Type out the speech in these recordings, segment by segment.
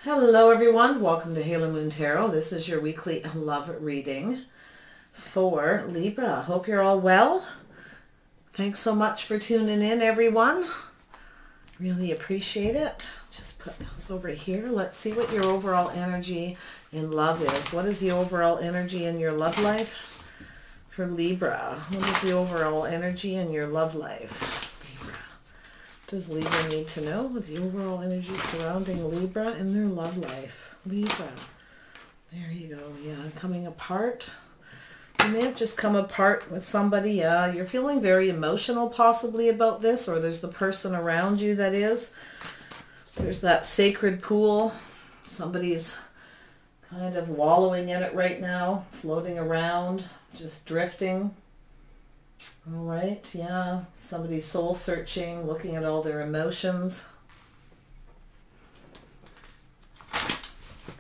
Hello everyone, welcome to Halo Moon Tarot. This is your weekly love reading for Libra. Hope you're all well. Thanks so much for tuning in, everyone. Really appreciate it. Just put those over here. Let's see what your overall energy in love is. What is the overall energy in your love life for Libra? What is the overall energy in your love life? Does Libra need to know with the overall energy surrounding Libra in their love life? Libra. There you go. Yeah, coming apart. You may have just come apart with somebody. Yeah, you're feeling very emotional possibly about this, or there's the person around you that is. There's that sacred pool. Somebody's kind of wallowing in it right now, floating around, just drifting. All right, yeah, somebody's soul searching, looking at all their emotions.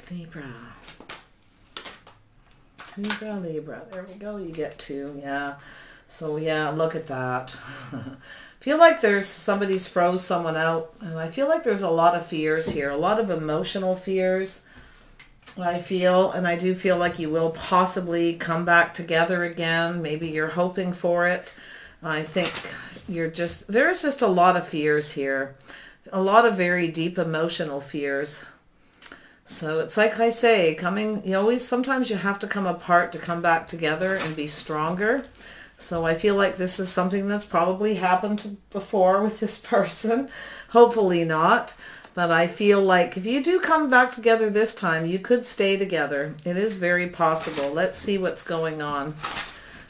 Libra. Libra, Libra. There we go, you get two, yeah. So, yeah, look at that. Feel like there's somebody's froze someone out, and I feel like there's a lot of fears here, a lot of emotional fears. I feel, and I do feel like you will possibly come back together again. Maybe you're hoping for it. I think there's just a lot of fears here. A lot of very deep emotional fears. So it's like I say, sometimes you have to come apart to come back together and be stronger. So I feel like this is something that's probably happened before with this person. Hopefully not. But I feel like if you do come back together this time, you could stay together. It is very possible. Let's see what's going on.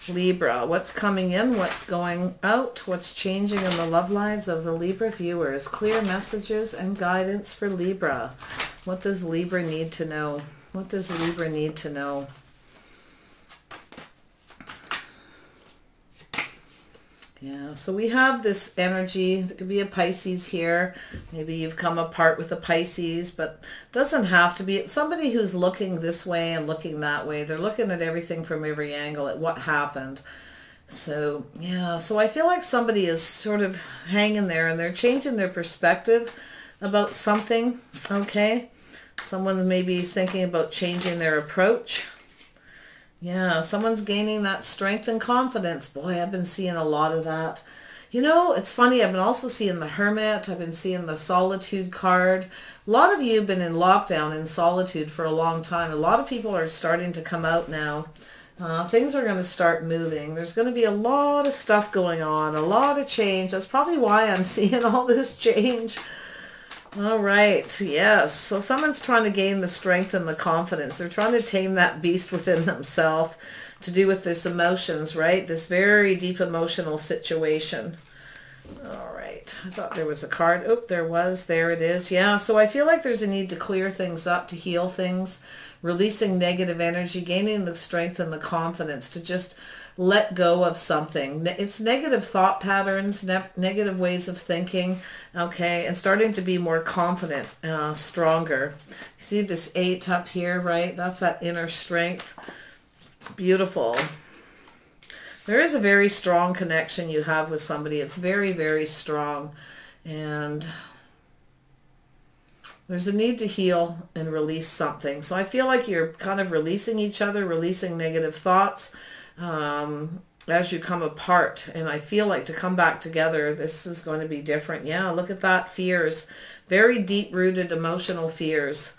Libra, what's coming in, what's going out, what's changing in the love lives of the Libra viewers. Clear messages and guidance for Libra. What does Libra need to know? What does Libra need to know? Yeah, so we have this energy. There could be a Pisces here. Maybe you've come apart with a Pisces, but it doesn't have to be. It's somebody who's looking this way and looking that way. They're looking at everything from every angle at what happened. So, yeah, so I feel like somebody is sort of hanging there and they're changing their perspective about something, okay? Someone maybe is thinking about changing their approach. Yeah, someone's gaining that strength and confidence. Boy, I've been seeing a lot of that. You know, it's funny. I've been also seeing the Hermit. I've been seeing the Solitude card. A lot of you have been in lockdown in solitude for a long time. A lot of people are starting to come out now. Things are going to start moving. There's going to be a lot of stuff going on, a lot of change. That's probably why I'm seeing all this change. All right, yes. So someone's trying to gain the strength and the confidence. They're trying to tame that beast within themselves to do with this emotions, right? This very deep emotional situation. All right. I thought there was a card. Oh, there was. There it is. Yeah, so I feel like there's a need to clear things up, to heal things, releasing negative energy, gaining the strength and the confidence to just let go of something. It's negative thought patterns, negative ways of thinking, okay, and starting to be more confident, stronger. You see this 8 up here, right? That's that inner strength. Beautiful. There is a very strong connection you have with somebody. It's very, very strong. And there's a need to heal and release something. So I feel like you're kind of releasing each other, releasing negative thoughts, as you come apart. And I feel like to come back together, this is going to be different. Yeah, look at that. Fears. Very deep-rooted emotional fears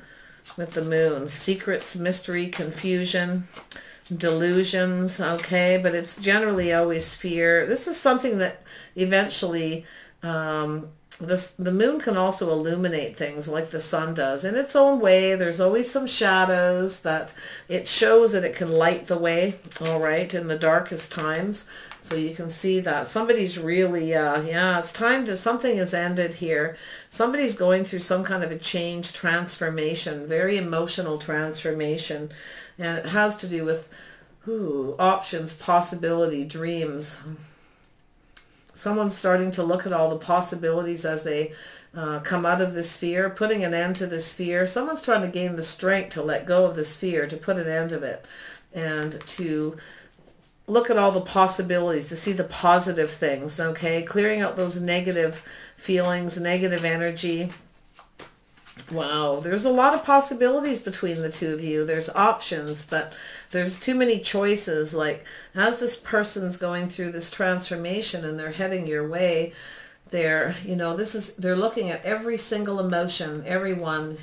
with the moon. Secrets, mystery, confusion, delusions. Okay, but it's generally always fear. This is something that eventually... the moon can also illuminate things like the sun does in its own way. There's always some shadows that it shows that it can light the way, all right, in the darkest times. So you can see that somebody's really, yeah, it's time to, something has ended here. Somebody's going through some kind of a change, transformation, very emotional transformation. And it has to do with, options, possibility, dreams. Someone's starting to look at all the possibilities as they come out of this fear, putting an end to this fear. Someone's trying to gain the strength to let go of this fear, to put an end to it, and to look at all the possibilities, to see the positive things, okay? Clearing out those negative feelings, negative energy. Wow, there's a lot of possibilities between the two of you. There's options, but there's too many choices. Like, as this person's going through this transformation and they're heading your way, they're, you know, they're looking at every single emotion, everyone,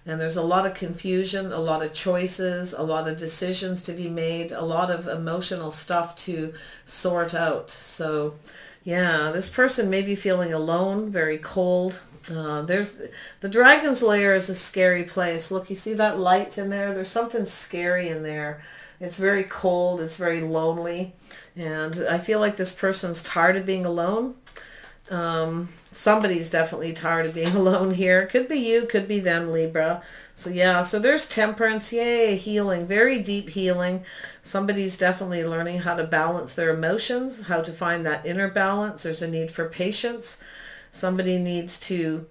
and there's a lot of confusion, a lot of choices, a lot of decisions to be made, a lot of emotional stuff to sort out. So, yeah, this person may be feeling alone, very cold. There's the dragon's lair is a scary place. Look, you see that light in there? There's something scary in there. It's very cold. It's very lonely. And I feel like this person's tired of being alone. Somebody's definitely tired of being alone here. Could be you, could be them, Libra. So yeah, so there's temperance. Yay, healing, very deep healing. Somebody's definitely learning how to balance their emotions, how to find that inner balance. There's a need for patience. Somebody needs to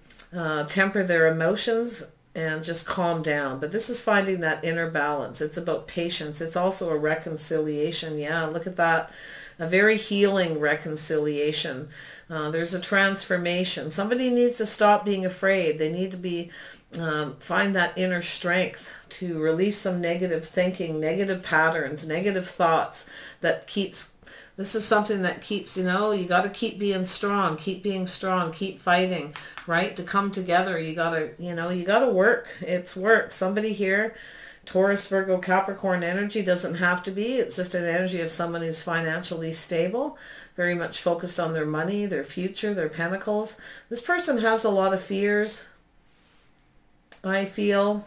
temper their emotions and just calm down. But this is finding that inner balance. It's about patience. It's also a reconciliation. Yeah, look at that. A very healing reconciliation. There's a transformation. Somebody needs to stop being afraid. They need to find that inner strength to release some negative thinking, negative patterns, negative thoughts that keeps. This is something that keeps, you know, you got to keep being strong, keep fighting, right? To come together, you got to, you know, you got to work. It's work. Somebody here, Taurus, Virgo, Capricorn energy doesn't have to be. It's just an energy of someone who's financially stable, very much focused on their money, their future, their pentacles. This person has a lot of fears, I feel.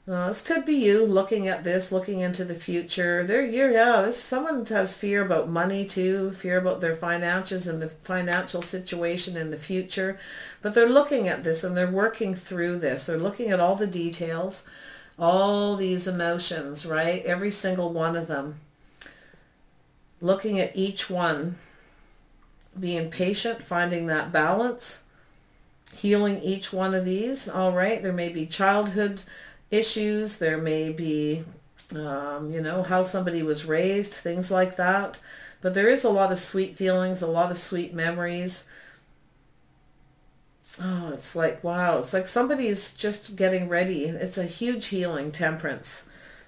This could be you looking at this, looking into the future. Someone has fear about money too, fear about their finances and the financial situation in the future. But they're looking at this and they're working through this. They're looking at all the details, all these emotions, right? Every single one of them. Looking at each one, being patient, finding that balance, healing each one of these. All right, there may be childhood issues, there may be, you know, how somebody was raised, things like that. But there is a lot of sweet feelings, a lot of sweet memories. Oh, it's like, wow, it's like somebody's just getting ready. It's a huge healing, temperance.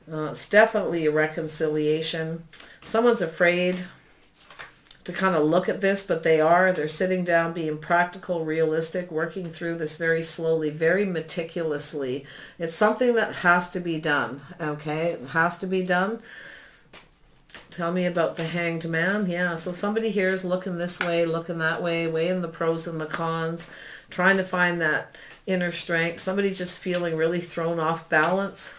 It's definitely a reconciliation. Someone's afraid to kind of look at this, but they're sitting down, being practical, realistic, working through this very slowly, very meticulously. It's something that has to be done, okay? It has to be done. Tell me about the Hanged Man. Yeah, so somebody here is looking this way, looking that way, weighing the pros and the cons, trying to find that inner strength. Somebody just feeling really thrown off balance.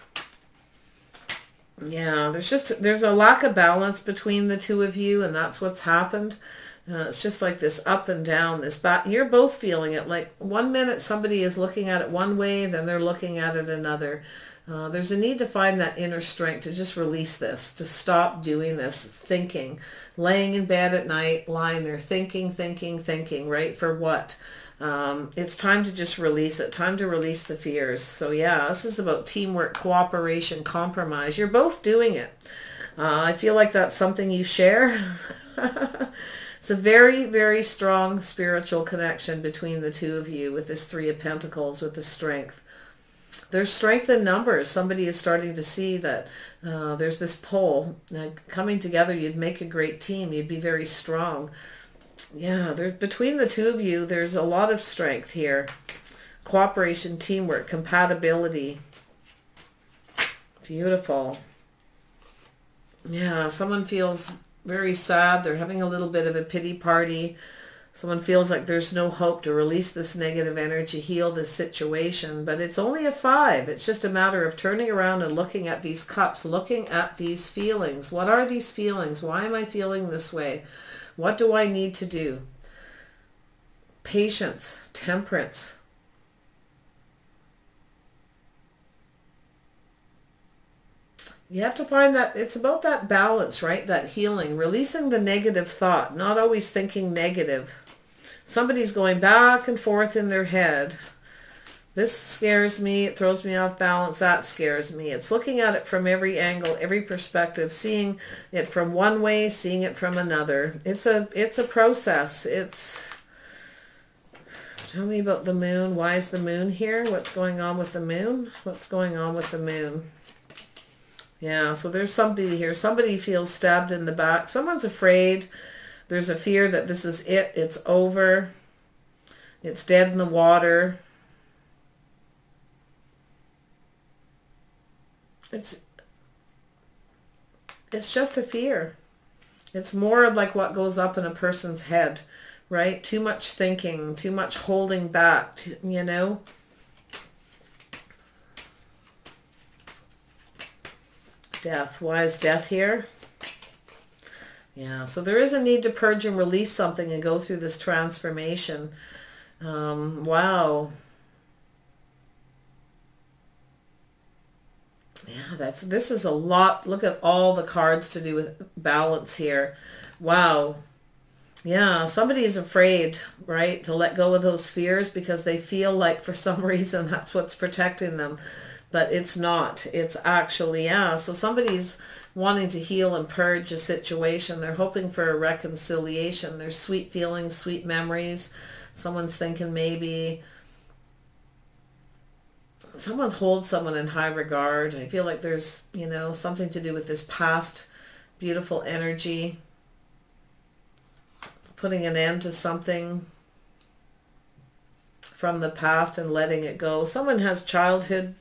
Yeah, there's a lack of balance between the two of you, and that's what's happened. It's just like this up and down, this back. You're both feeling it. Like 1 minute somebody is looking at it one way, then they're looking at it another. There's a need to find that inner strength to just release this, to stop doing this thinking, laying in bed at night, lying there thinking, right? For what? It's time to just release it, time to release the fears. So yeah, this is about teamwork, cooperation, compromise. You're both doing it. I feel like that's something you share. It's a very, very strong spiritual connection between the two of you with this Three of Pentacles, with the strength. There's strength in numbers. Somebody is starting to see that there's this pull. Coming together, you'd make a great team. You'd be very strong. Yeah, between the two of you, there's a lot of strength here. Cooperation, teamwork, compatibility. Beautiful. Yeah, someone feels very sad. They're having a little bit of a pity party. Someone feels like there's no hope to release this negative energy, heal this situation. But it's only a 5. It's just a matter of turning around and looking at these cups, looking at these feelings. What are these feelings? Why am I feeling this way? What do I need to do? Patience, temperance. You have to find that, it's about that balance, right? That healing, releasing the negative thought, not always thinking negative. Somebody's going back and forth in their head. This scares me, it throws me off balance, that scares me. It's looking at it from every angle, every perspective, seeing it from one way, seeing it from another. It's a process. It's Tell me about the moon. Why is the moon here? What's going on with the moon? What's going on with the moon? Yeah, so there's somebody here. Somebody feels stabbed in the back. Someone's afraid. There's a fear that this is it. It's over. It's dead in the water. It's just a fear. It's more of like what goes up in a person's head, right? Too much thinking, too much holding back, you know? Death. Why is death here? Yeah, so there is a need to purge and release something and go through this transformation. Wow. Yeah, this is a lot. Look at all the cards to do with balance here. Wow. Yeah, somebody is afraid, right, to let go of those fears because they feel like for some reason that's what's protecting them. But it's not. It's actually, yeah. So somebody's wanting to heal and purge a situation. They're hoping for a reconciliation. There's sweet feelings, sweet memories. Someone's thinking maybe someone holds someone in high regard. I feel like there's, you know, something to do with this past beautiful energy. Putting an end to something from the past and letting it go. Someone has childhood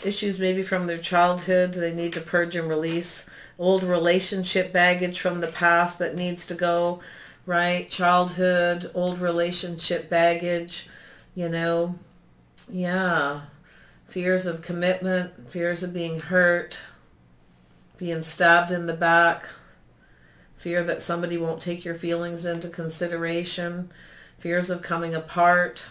issues maybe from their childhood. They need to purge and release old relationship baggage from the past that needs to go, right? Childhood, old relationship baggage, you know. Yeah. Fears of commitment, fears of being hurt, being stabbed in the back, fear that somebody won't take your feelings into consideration, fears of coming apart.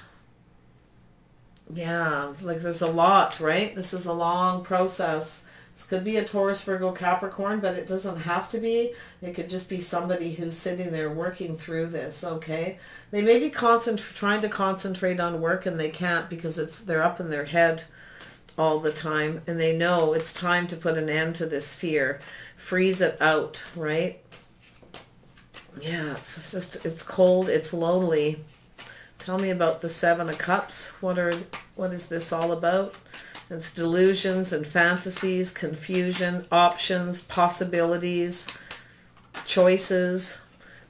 Yeah, like there's a lot, right? This is a long process. This could be a Taurus, Virgo, Capricorn, but it doesn't have to be. It could just be somebody who's sitting there working through this, okay? They may be trying to concentrate on work and they can't because they're up in their head all the time and they know it's time to put an end to this fear. Freeze it out, right? Yeah, it's cold, it's lonely. Tell me about the Seven of Cups. What is this all about? It's delusions and fantasies, confusion, options, possibilities, choices.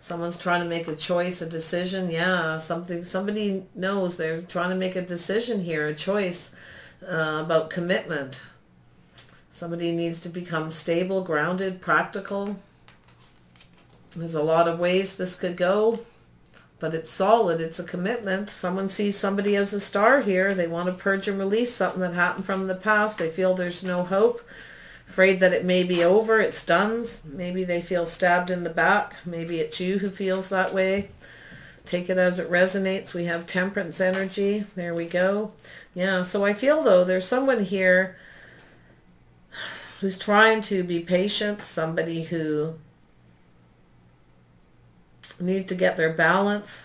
Someone's trying to make a choice, a decision. Yeah, somebody knows they're trying to make a decision here, a choice about commitment. Somebody needs to become stable, grounded, practical. There's a lot of ways this could go. But it's solid. It's a commitment. Someone sees somebody as a star here. They want to purge and release something that happened from the past. They feel there's no hope. Afraid that it may be over. It's done. Maybe they feel stabbed in the back. Maybe it's you who feels that way. Take it as it resonates. We have Temperance energy. There we go. Yeah, so I feel though there's someone here who's trying to be patient. Somebody who needs to get their balance.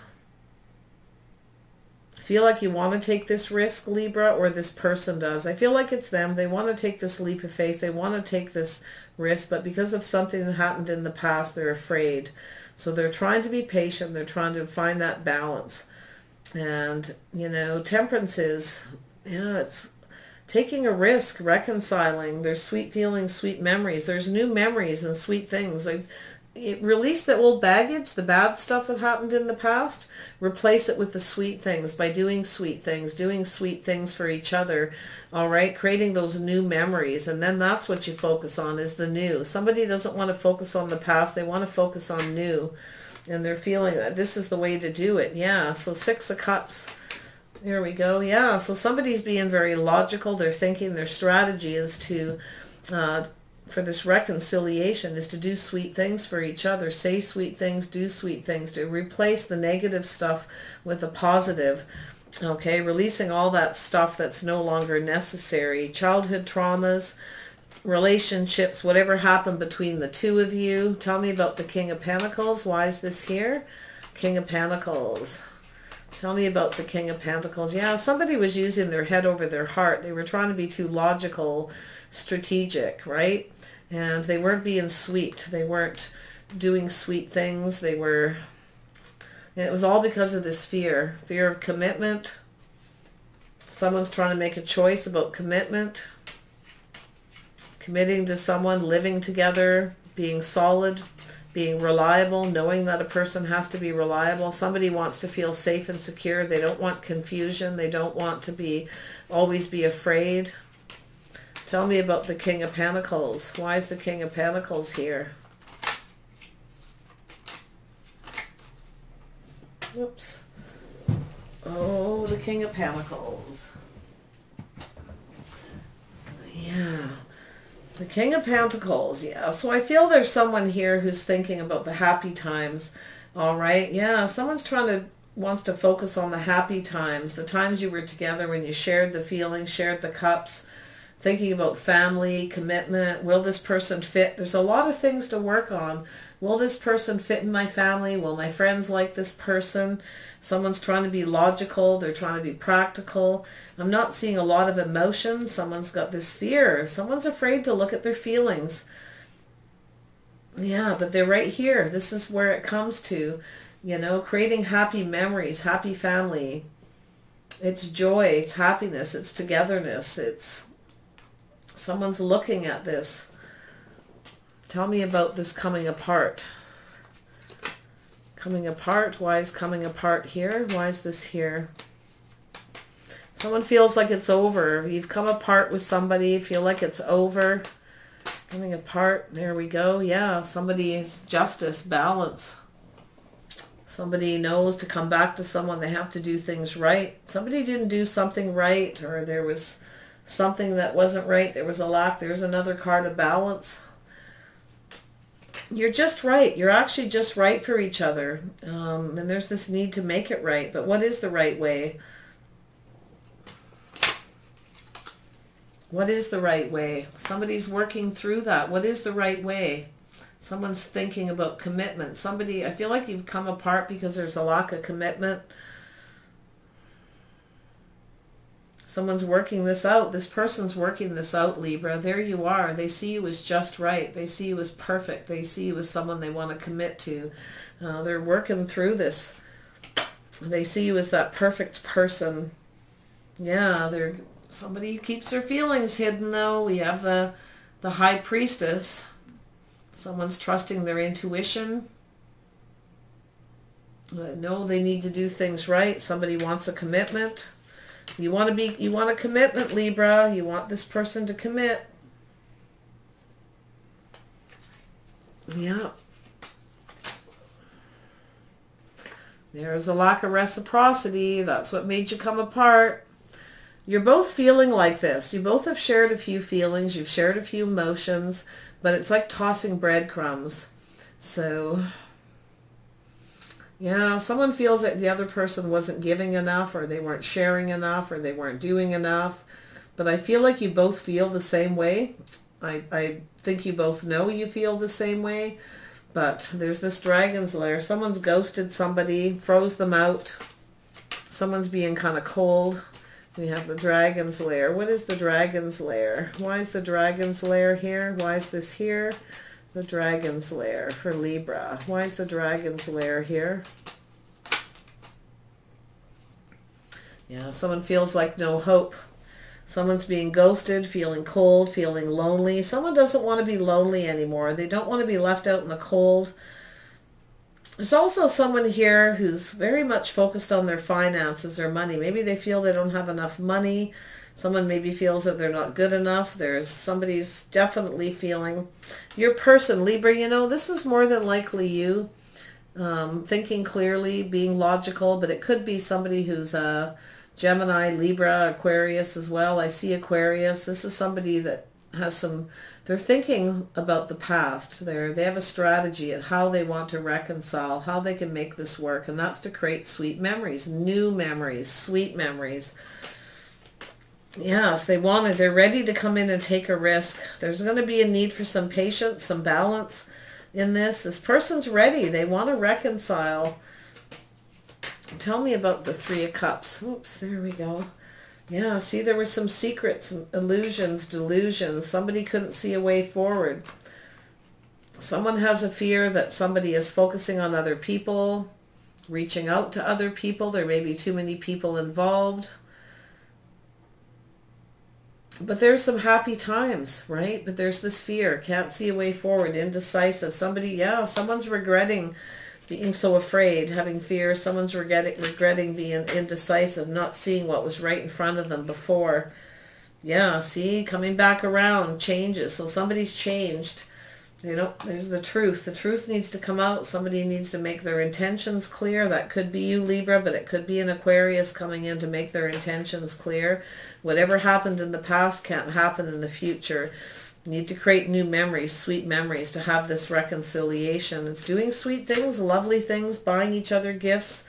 Feel like you want to take this risk, Libra, or this person does. I feel like it's them. They want to take this leap of faith. They want to take this risk, but because of something that happened in the past, they're afraid. So they're trying to be patient. They're trying to find that balance. And, you know, Temperance is, yeah, it's taking a risk, reconciling. There's sweet feelings, sweet memories. There's new memories and sweet things. Like, release the old baggage, the bad stuff that happened in the past, replace it with the sweet things by doing sweet things for each other, all right, creating those new memories. And then that's what you focus on, is the new. Somebody doesn't want to focus on the past, they want to focus on new, and they're feeling that this is the way to do it. Yeah, so Six of Cups. There we go. Yeah, so somebody's being very logical. They're thinking their strategy is to for this reconciliation is to do sweet things for each other, say sweet things, do sweet things, to replace the negative stuff with a positive, okay, releasing all that stuff that's no longer necessary, childhood traumas, relationships, whatever happened between the two of you. Tell me about the King of Pentacles. Why is this here? King of Pentacles. Tell me about the King of Pentacles. Yeah, somebody was using their head over their heart. They were trying to be too logical, strategic, right? And they weren't being sweet. They weren't doing sweet things. They were, And it was all because of this fear. Fear of commitment. Someone's trying to make a choice about commitment. Committing to someone, living together, being solid, being reliable, knowing that a person has to be reliable. Somebody wants to feel safe and secure. They don't want confusion. They don't want to always be afraid. Tell me about the King of Pentacles. Why is the King of Pentacles here? Oops. Oh, the King of Pentacles. Yeah. The King of Pentacles, yeah. So I feel there's someone here who's thinking about the happy times. All right, yeah. Someone's wants to focus on the happy times, the times you were together when you shared the feelings, shared the cups, thinking about family, commitment. Will this person fit? There's a lot of things to work on. Will this person fit in my family? Will my friends like this person? Someone's trying to be logical. They're trying to be practical. I'm not seeing a lot of emotion. Someone's got this fear. Someone's afraid to look at their feelings. Yeah, but they're right here. This is where it comes to, you know, creating happy memories, happy family. It's joy, it's happiness, it's togetherness. It's someone's looking at this. Tell me about this coming apart. Coming apart. Why is coming apart here? Why is this here? Someone feels like it's over. You've come apart with somebody. Feel like it's over. Coming apart. There we go. Yeah, somebody's justice, balance. Somebody knows to come back to someone. They have to do things right. Somebody didn't do something right, or there was something that wasn't right. There was a lack. There's another card of balance. You're just right. You're actually just right for each other. And there's this need to make it right. But what is the right way? What is the right way? Somebody's working through that. What is the right way? Someone's thinking about commitment. Somebody, I feel like you've come apart because there's a lack of commitment. Someone's working this out. This person's working this out, Libra. There you are. They see you as just right. They see you as perfect. They see you as someone they want to commit to. They're working through this. They see you as that perfect person. Yeah, they're somebody who keeps their feelings hidden, though. We have the High Priestess. Someone's trusting their intuition. Know they need to do things right. Somebody wants a commitment. You want a commitment, Libra. You want this person to commit. Yeah. There's a lack of reciprocity. That's what made you come apart. You're both feeling like this. You both have shared a few feelings. You've shared a few emotions, but it's like tossing breadcrumbs. So, yeah, someone feels that the other person wasn't giving enough, or they weren't sharing enough, or they weren't doing enough. But I feel like you both feel the same way. I think you both know you feel the same way. But there's this dragon's lair. Someone's ghosted somebody, froze them out. Someone's being kind of cold. We have the dragon's lair. What is the dragon's lair? Why is the dragon's lair here? Why is this here? The dragon's lair for Libra. Why is the dragon's lair here? Yeah, someone feels like no hope. Someone's being ghosted, feeling cold, feeling lonely. Someone doesn't want to be lonely anymore. They don't want to be left out in the cold. There's also someone here who's very much focused on their finances, their money. Maybe they feel they don't have enough money. Someone maybe feels that they're not good enough. There's somebody's definitely feeling. Your person, Libra, you know, this is more than likely you. Thinking clearly, being logical, but it could be somebody who's a Gemini, Libra, Aquarius as well. I see Aquarius. This is somebody that has some, they're thinking about the past. They have a strategy at how they want to reconcile, how they can make this work, and that's to create sweet memories, new memories, sweet memories. Yes, they're ready to come in and take a risk. There's going to be a need for some patience, some balance in this. This person's ready. They want to reconcile. Tell me about the Three of Cups. Oops, there we go. Yeah, see, there were some secrets, illusions, delusions. Somebody couldn't see a way forward. Someone has a fear that somebody is focusing on other people, reaching out to other people. There may be too many people involved. But there's some happy times, right? But there's this fear. Can't see a way forward. Indecisive. Somebody, yeah, someone's regretting being so afraid, having fear. Someone's regretting being indecisive, not seeing what was right in front of them before. Yeah, see, coming back around, changes. So somebody's changed. You know, there's the truth. The truth needs to come out. Somebody needs to make their intentions clear. That could be you, Libra, but it could be an Aquarius coming in to make their intentions clear. Whatever happened in the past can't happen in the future. You need to create new memories, sweet memories, to have this reconciliation. It's doing sweet things, lovely things, buying each other gifts,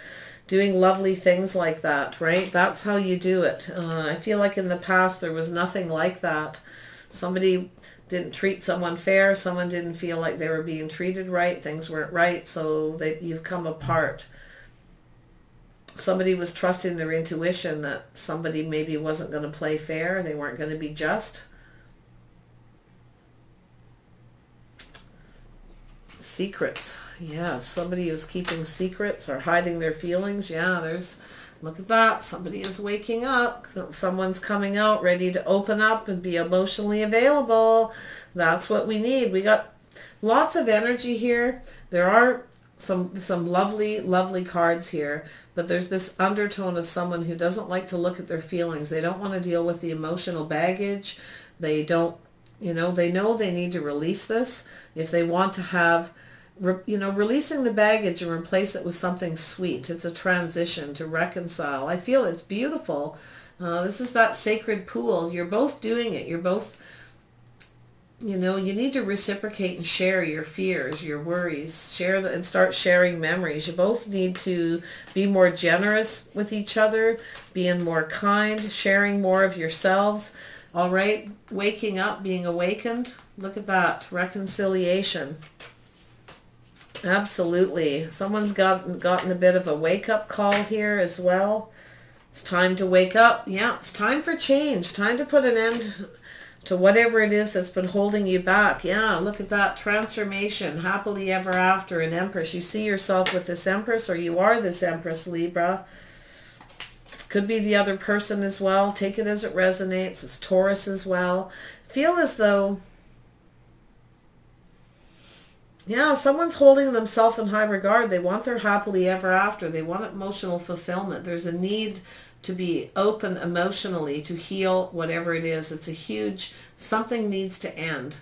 doing lovely things like that, right? That's how you do it. I feel like in the past there was nothing like that. Somebody didn't treat someone fair. Someone didn't feel like they were being treated right. Things weren't right, so that you've come apart. Somebody was trusting their intuition that somebody maybe wasn't going to play fair. They weren't going to be just. Secrets. Yeah, somebody is keeping secrets or hiding their feelings. Yeah, look at that. Somebody is waking up. Someone's coming out ready to open up and be emotionally available. That's what we need. We got lots of energy here. There are some lovely, lovely cards here, but there's this undertone of someone who doesn't like to look at their feelings. They don't want to deal with the emotional baggage. They don't, they know they need to release this. If they want to have, releasing the baggage and replace it with something sweet. It's a transition to reconcile. I feel it's beautiful. This is that sacred pool. You're both doing it. You're both, you need to reciprocate and share your fears, your worries, and start sharing memories. You both need to be more generous with each other, being more kind, sharing more of yourselves. All right, waking up, being awakened. Look at that, reconciliation. Absolutely. Someone's gotten a bit of a wake-up call here as well. It's time to wake up. Yeah, it's time for change. Time to put an end to whatever it is that's been holding you back. Yeah, look at that transformation. Happily ever after, an Empress. You see yourself with this Empress, or you are this Empress, Libra. Could be the other person as well. Take it as it resonates. It's Taurus as well. Feel as though, yeah, someone's holding themselves in high regard. They want their happily ever after. They want emotional fulfillment. There's a need to be open emotionally, to heal whatever it is. It's a huge, something needs to end.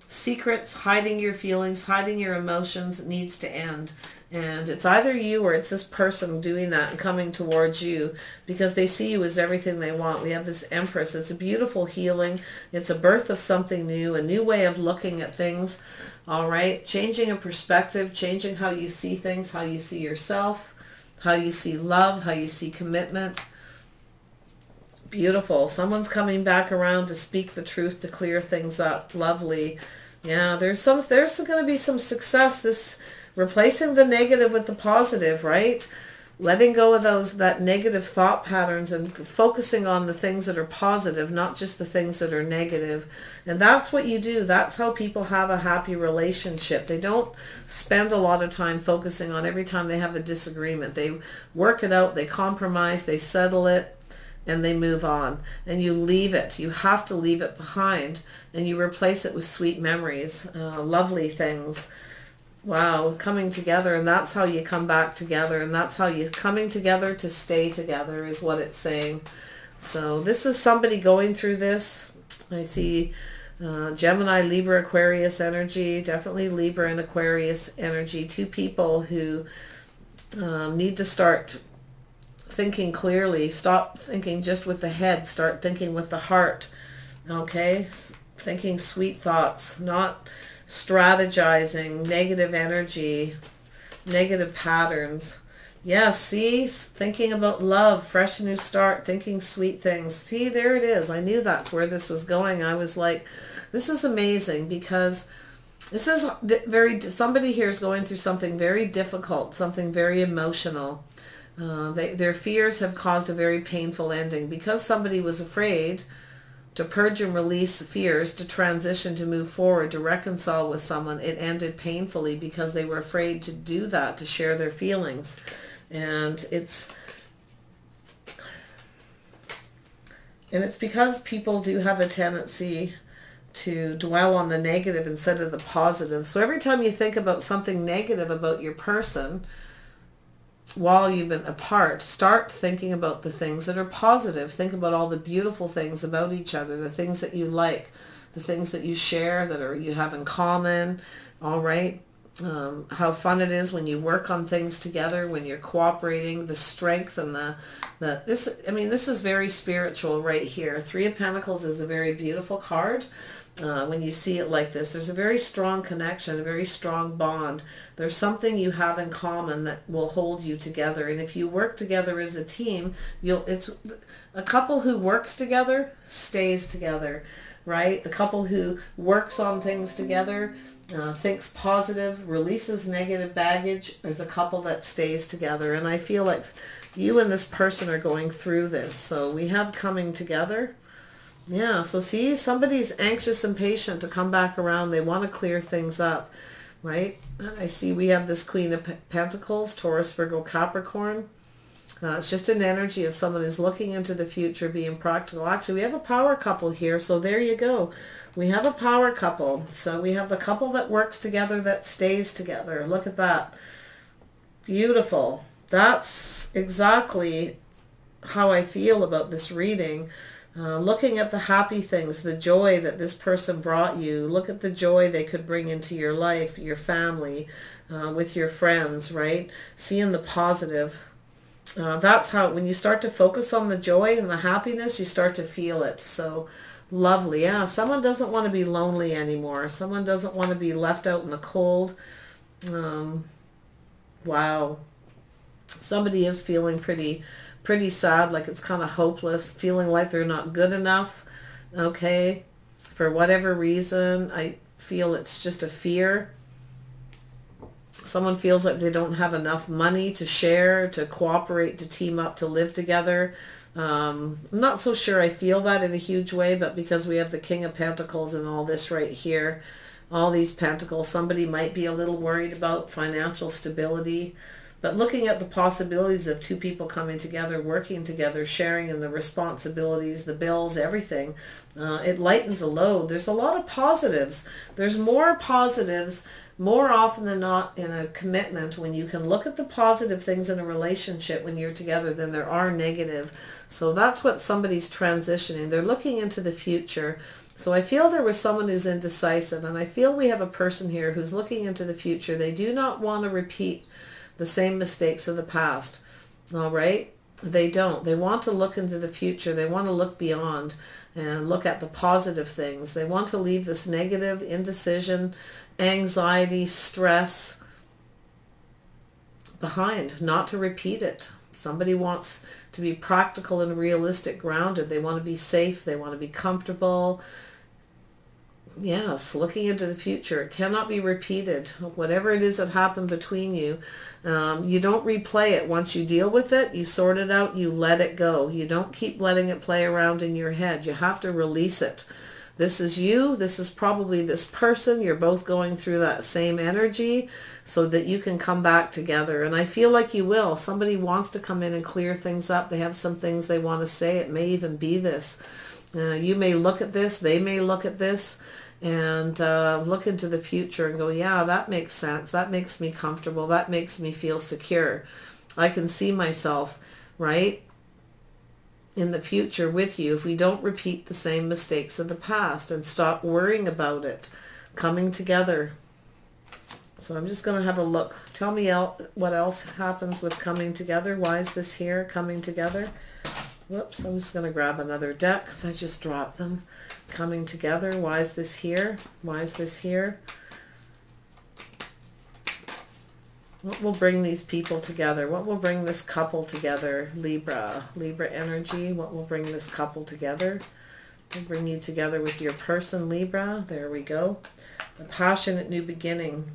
Secrets, hiding your feelings, hiding your emotions needs to end. And it's either you or it's this person doing that and coming towards you because they see you as everything they want. We have this Empress. It's a beautiful healing. It's a birth of something new, a new way of looking at things. All right, changing a perspective, changing how you see things, how you see yourself, how you see love, how you see commitment. Beautiful. Someone's coming back around to speak the truth, to clear things up. Lovely. Yeah, there's going to be some success. This replacing the negative with the positive, right? Letting go of that negative thought patterns and focusing on the things that are positive, not just the things that are negative. And that's what you do. That's how people have a happy relationship. They don't spend a lot of time focusing on every time they have a disagreement. They work it out, they compromise, they settle it, and they move on. And you leave it. You have to leave it behind, and you replace it with sweet memories, lovely things. Wow, coming together, and that's how you come back together, and that's how you're coming together to stay together is what it's saying. So this is somebody going through this. I see Gemini, Libra, Aquarius energy, definitely Libra and Aquarius energy. Two people who need to start thinking clearly. Stop thinking just with the head. Start thinking with the heart. Okay? Thinking sweet thoughts, not strategizing, negative energy, negative patterns. Yeah, see, thinking about love, fresh new start, thinking sweet things. See, there it is. I knew that's where this was going. I was like, this is amazing because this is somebody here is going through something very difficult, something very emotional. Their fears have caused a very painful ending because somebody was afraid. to purge and release fears, to transition, to move forward, to reconcile with someone. It ended painfully because they were afraid to do that, to share their feelings. And it's because people do have a tendency to dwell on the negative instead of the positive. So every time you think about something negative about your person while you've been apart, start thinking about the things that are positive. Think about all the beautiful things about each other, the things that you like, the things that you share, you have in common. All right. How fun it is when you work on things together, when you're cooperating, the strength and this is very spiritual right here. Three of Pentacles is a very beautiful card. When you see it like this, there's a very strong connection, a very strong bond. There's something you have in common that will hold you together. And if you work together as a team, it's a couple who works together stays together, right? The couple who works on things together, thinks positive, releases negative baggage, is a couple that stays together. And I feel like you and this person are going through this. So we have coming together. Yeah, so see, somebody's anxious and patient to come back around. They want to clear things up, right? And I see we have this Queen of Pentacles, Taurus, Virgo, Capricorn. It's just an energy of someone who's looking into the future, being practical. Actually, we have a power couple here, so there you go. We have a power couple. So we have the couple that works together, that stays together. Look at that. Beautiful. That's exactly how I feel about this reading. Looking at the happy things, the joy that this person brought you. Look at the joy they could bring into your life, your family, with your friends, right? Seeing the positive. That's how, when you start to focus on the joy and the happiness, you start to feel it. So lovely. Yeah, someone doesn't want to be lonely anymore. Someone doesn't want to be left out in the cold. Wow. Somebody is feeling pretty sad, like it's kind of hopeless, feeling like they're not good enough, okay, for whatever reason. I feel it's just a fear. Someone feels like they don't have enough money to share, to cooperate, to team up, to live together. I'm not so sure I feel that in a huge way, but because we have the King of Pentacles and all this right here, all these pentacles, somebody might be a little worried about financial stability. But looking at the possibilities of two people coming together, working together, sharing in the responsibilities, the bills, everything, it lightens the load. There's a lot of positives. There's more positives more often than not in a commitment when you can look at the positive things in a relationship when you're together than there are negative. So that's what somebody's transitioning. They're looking into the future. So I feel there was someone who's indecisive, and I feel we have a person here who's looking into the future. They do not want to repeat the same mistakes of the past. All right? They don't. They want to look into the future. They want to look beyond and look at the positive things. They want to leave this negative, indecision, anxiety, stress behind, not to repeat it. Somebody wants to be practical and realistic, grounded. They want to be safe. They want to be comfortable. Yes, looking into the future. It cannot be repeated. Whatever it is that happened between you, you don't replay it. Once you deal with it, you sort it out, you let it go. You don't keep letting it play around in your head. You have to release it. This is you. This is probably this person. You're both going through that same energy so that you can come back together. And I feel like you will. Somebody wants to come in and clear things up. They have some things they want to say. It may even be this. You may look at this. They may look at this. And look into the future and go, yeah, that makes sense. That makes me comfortable. That makes me feel secure. I can see myself, right, in the future with you if we don't repeat the same mistakes of the past and stop worrying about it. Coming together. So I'm just going to have a look. Tell me what else happens with coming together. Why is this here, coming together? Whoops, I'm just going to grab another deck because I just dropped them. Coming together. Why is this here? Why is this here? What will bring these people together? What will bring this couple together? Libra. Libra energy. What will bring this couple together? Will bring you together with your person, Libra. There we go. A passionate new beginning.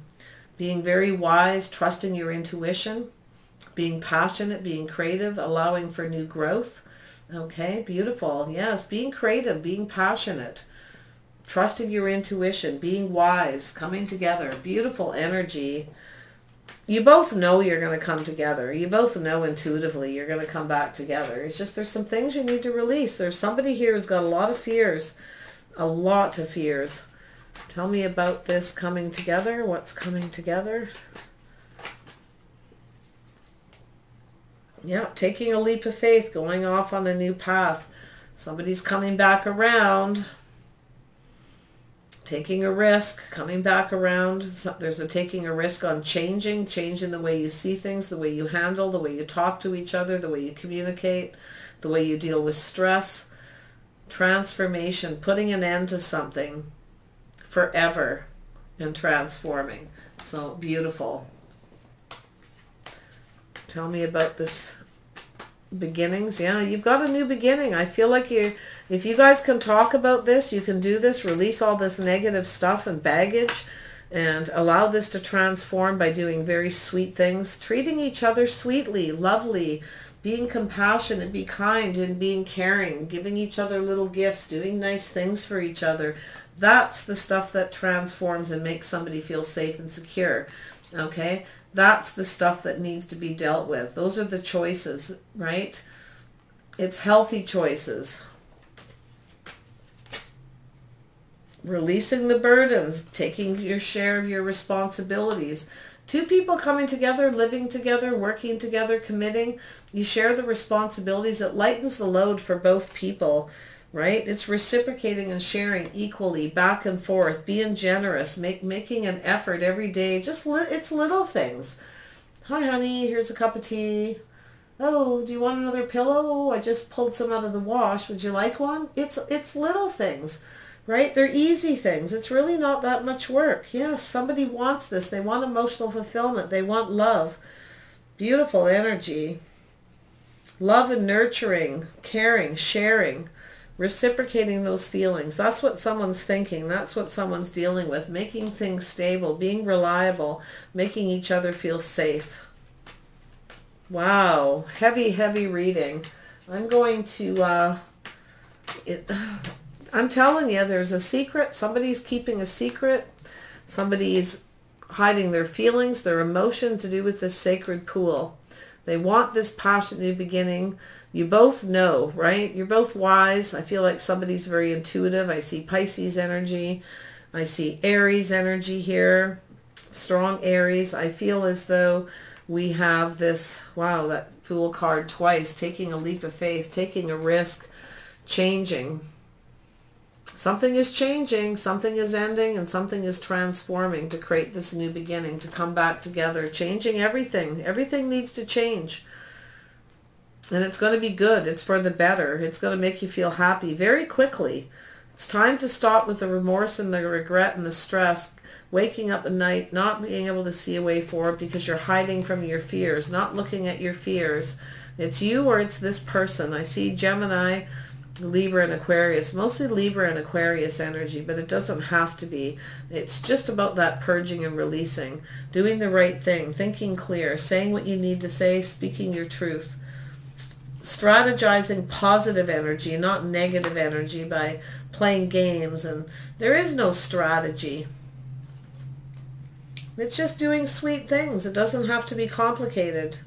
Being very wise, trusting your intuition. Being passionate, being creative, allowing for new growth. Okay, beautiful. Yes, being creative, being passionate, trusting your intuition, being wise, coming together. Beautiful energy. You both know you're going to come together. You both know intuitively you're going to come back together. It's just there's some things you need to release. There's somebody here who's got a lot of fears. A lot of fears. Tell me about this coming together. What's coming together? Yeah, taking a leap of faith, going off on a new path. Somebody's coming back around. Taking a risk, coming back around. There's a taking a risk on changing the way you see things, the way you handle, the way you talk to each other, the way you communicate, the way you deal with stress. Transformation, putting an end to something forever and transforming. So beautiful. Tell me about this beginnings. Yeah, you've got a new beginning. I feel like if you guys can talk about this, you can do this, release all this negative stuff and baggage and allow this to transform by doing very sweet things, treating each other sweetly, lovely, being compassionate, be kind and being caring, giving each other little gifts, doing nice things for each other. That's the stuff that transforms and makes somebody feel safe and secure. Okay? That's the stuff that needs to be dealt with. Those are the choices, right? It's healthy choices. Releasing the burdens, taking your share of your responsibilities. Two people coming together, living together, working together, committing. You share the responsibilities. It lightens the load for both people, right? It's reciprocating and sharing equally, back and forth, being generous, making an effort every day. Just it's little things. Hi, honey, here's a cup of tea. Oh, do you want another pillow? Oh, I just pulled some out of the wash. Would you like one? It's little things, right? They're easy things. It's really not that much work. Yes, somebody wants this. They want emotional fulfillment. They want love. Beautiful energy. Love and nurturing, caring, sharing. Reciprocating those feelings. That's what someone's thinking. That's what someone's dealing with. Making things stable, being reliable, making each other feel safe. Wow. Heavy, heavy reading. I'm going to, I'm telling you, there's a secret. Somebody's keeping a secret. Somebody's hiding their feelings, their emotion to do with this sacred pool. They want this passionate new beginning. You both know, right? You're both wise. I feel like somebody's very intuitive. I see Pisces energy. I see Aries energy here. Strong Aries. I feel as though we have this, wow, that Fool card twice. Taking a leap of faith, taking a risk, changing. Something is changing, something is ending, and something is transforming to create this new beginning, to come back together, changing everything. Everything needs to change. And it's going to be good. It's for the better. It's going to make you feel happy very quickly. It's time to stop with the remorse and the regret and the stress, waking up at night, not being able to see a way forward because you're hiding from your fears, not looking at your fears. It's you or it's this person. I see Gemini, Libra and Aquarius, mostly Libra and Aquarius energy, but it doesn't have to be. It's just about that purging and releasing, doing the right thing, thinking clear, saying what you need to say, speaking your truth, strategizing positive energy, not negative energy by playing games. And there is no strategy. It's just doing sweet things. It doesn't have to be complicated.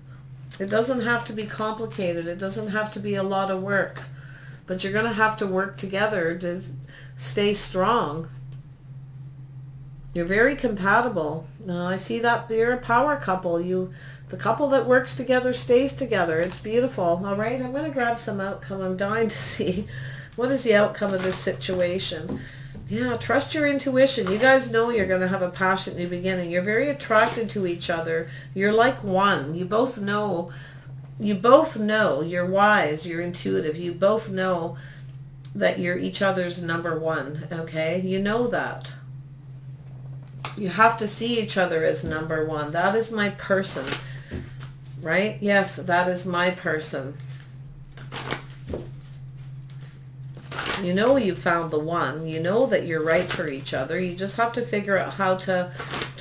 It doesn't have to be complicated. It doesn't have to be a lot of work. But you're going to have to work together to stay strong. You're very compatible. I see that you're a power couple. The couple that works together stays together. It's beautiful. All right, I'm going to grab some outcome. I'm dying to see what is the outcome of this situation. Yeah, trust your intuition. You guys know you're going to have a passionate new beginning. You're very attracted to each other. You're like one. You both know. You both know. You're wise. You're intuitive. You both know that you're each other's number one. Okay? You know that. You have to see each other as number one. That is my person. Right? Yes, that is my person. You know you found the one. You know that you're right for each other. You just have to figure out how to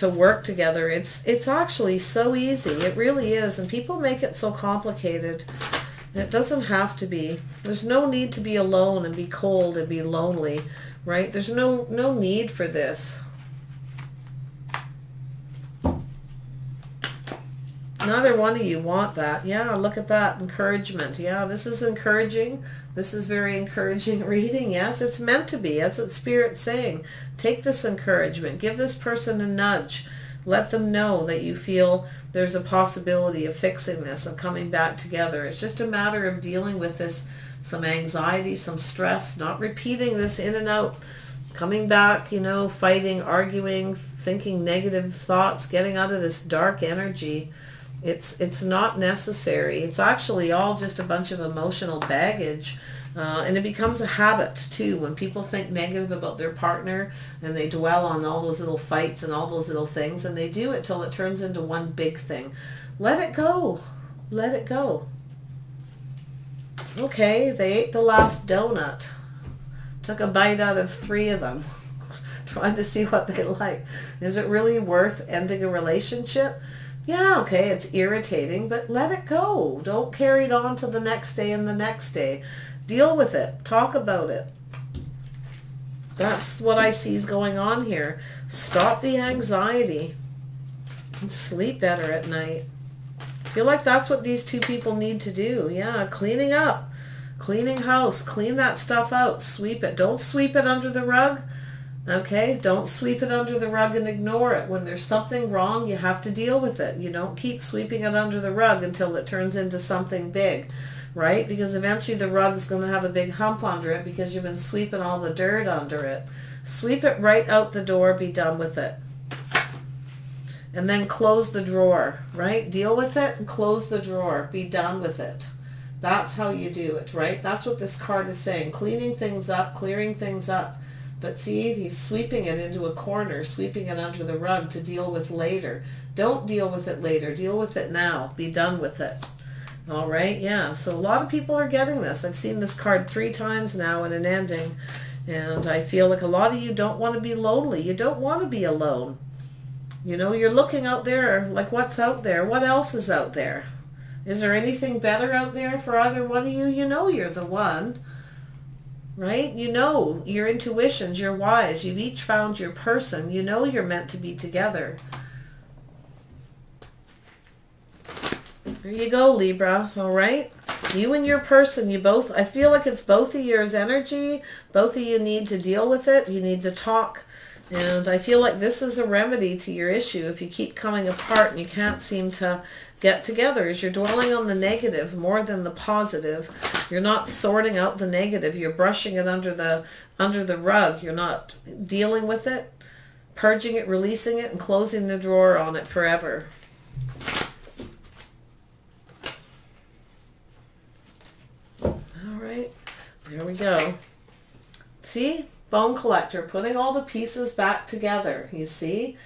work together. It's actually so easy. It really is. And people make it so complicated. It doesn't have to be. There's no need to be alone and be cold and be lonely, right? There's no need for this. Neither one of you want that. Yeah, look at that. Encouragement. Yeah, this is encouraging. This is very encouraging reading. Yes, it's meant to be. That's what Spirit's saying. Take this encouragement. Give this person a nudge. Let them know that you feel there's a possibility of fixing this, of coming back together. It's just a matter of dealing with this, some anxiety, some stress, not repeating this in and out, coming back, you know, fighting, arguing, thinking negative thoughts, getting out of this dark energy. It's not necessary. It's actually all just a bunch of emotional baggage. And it becomes a habit too when people think negative about their partner and they dwell on all those little fights and all those little things, and they do it till it turns into one big thing. Let it go. Let it go. Okay, they ate the last donut. Took a bite out of 3 of them. Trying to see what they like. Is it really worth ending a relationship? Yeah, okay, it's irritating, but let it go. Don't carry it on to the next day and the next day. Deal with it. Talk about it. That's what I see is going on here. Stop the anxiety and sleep better at night. I feel like that's what these 2 people need to do. Yeah, cleaning up, cleaning house, clean that stuff out, sweep it. Don't sweep it under the rug. Okay, don't sweep it under the rug and ignore it. When there's something wrong, you have to deal with it. You don't keep sweeping it under the rug until it turns into something big, right? Because eventually the rug's going to have a big hump under it because you've been sweeping all the dirt under it. Sweep it right out the door, be done with it. And then close the drawer, right? Deal with it and close the drawer, be done with it. That's how you do it, right? That's what this card is saying. Cleaning things up, clearing things up. But see, he's sweeping it into a corner, sweeping it under the rug to deal with later. Don't deal with it later. Deal with it now. Be done with it. All right, yeah. So a lot of people are getting this. I've seen this card 3 times now in an ending. And I feel like a lot of you don't want to be lonely. You don't want to be alone. You know, you're looking out there, like what's out there? What else is out there? Is there anything better out there for either one of you? You know you're the one. Right? You know your intuitions, your whys. You've each found your person. You know you're meant to be together. There you go, Libra. All right? You and your person, you both, I feel like it's both of yours energy. Both of you need to deal with it. You need to talk. And I feel like this is a remedy to your issue if you keep coming apart and you can't seem to get together. As you're dwelling on the negative more than the positive. You're not sorting out the negative. You're brushing it under the rug. You're not dealing with it, purging it, releasing it, and closing the drawer on it forever. All right, there we go. See? Bone collector, putting all the pieces back together. You see?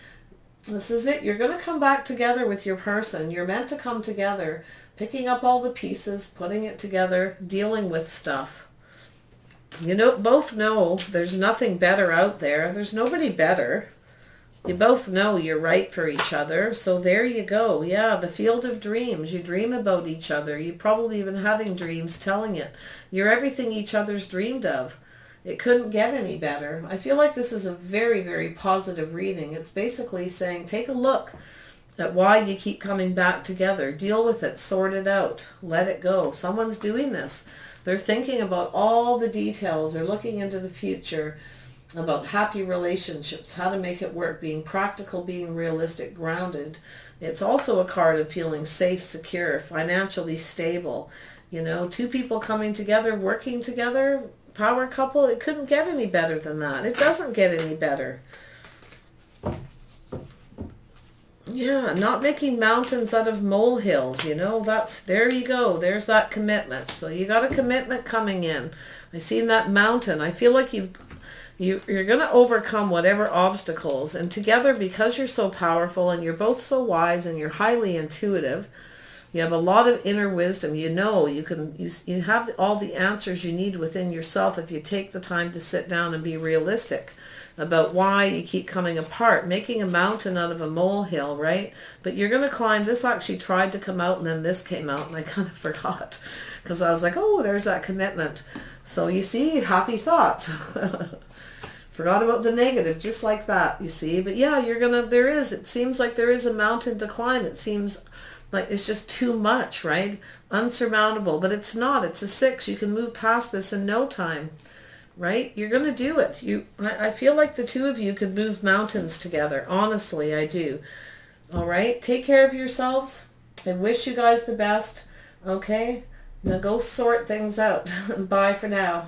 This is it. You're going to come back together with your person. You're meant to come together. Picking up all the pieces, putting it together, dealing with stuff. You know, both know there's nothing better out there. There's nobody better. You both know you're right for each other. So there you go. Yeah, the field of dreams. You dream about each other. You're probably even having dreams telling it. You're everything each other's dreamed of. It couldn't get any better. I feel like this is a very, very positive reading. It's basically saying, take a look at why you keep coming back together. Deal with it. Sort it out. Let it go. Someone's doing this. They're thinking about all the details. They're looking into the future about happy relationships, how to make it work, being practical, being realistic, grounded. It's also a card of feeling safe, secure, financially stable. You know, 2 people coming together, working together, power couple. It couldn't get any better than that. It doesn't get any better. Yeah, not making mountains out of molehills, you know, there you go. There's that commitment. So you got a commitment coming in. I seen that mountain. I feel like you're going to overcome whatever obstacles. And together, because you're so powerful and you're both so wise and you're highly intuitive, You have a lot of inner wisdom. You know, you have all the answers you need within yourself if you take the time to sit down and be realistic about why you keep coming apart, making a mountain out of a molehill, right? But you're going to climb. This actually tried to come out, and then this came out, and I kind of forgot because I was like, oh, there's that commitment. So you see, happy thoughts. Forgot about the negative, just like that, you see. But yeah, it seems like there is a mountain to climb. It seems like it's just too much, right? Unsurmountable, but it's not. It's a 6. You can move past this in no time. Right? You're going to do it. I feel like the two of you could move mountains together. Honestly, I do. All right? Take care of yourselves. I wish you guys the best. Okay? Now go sort things out. Bye for now.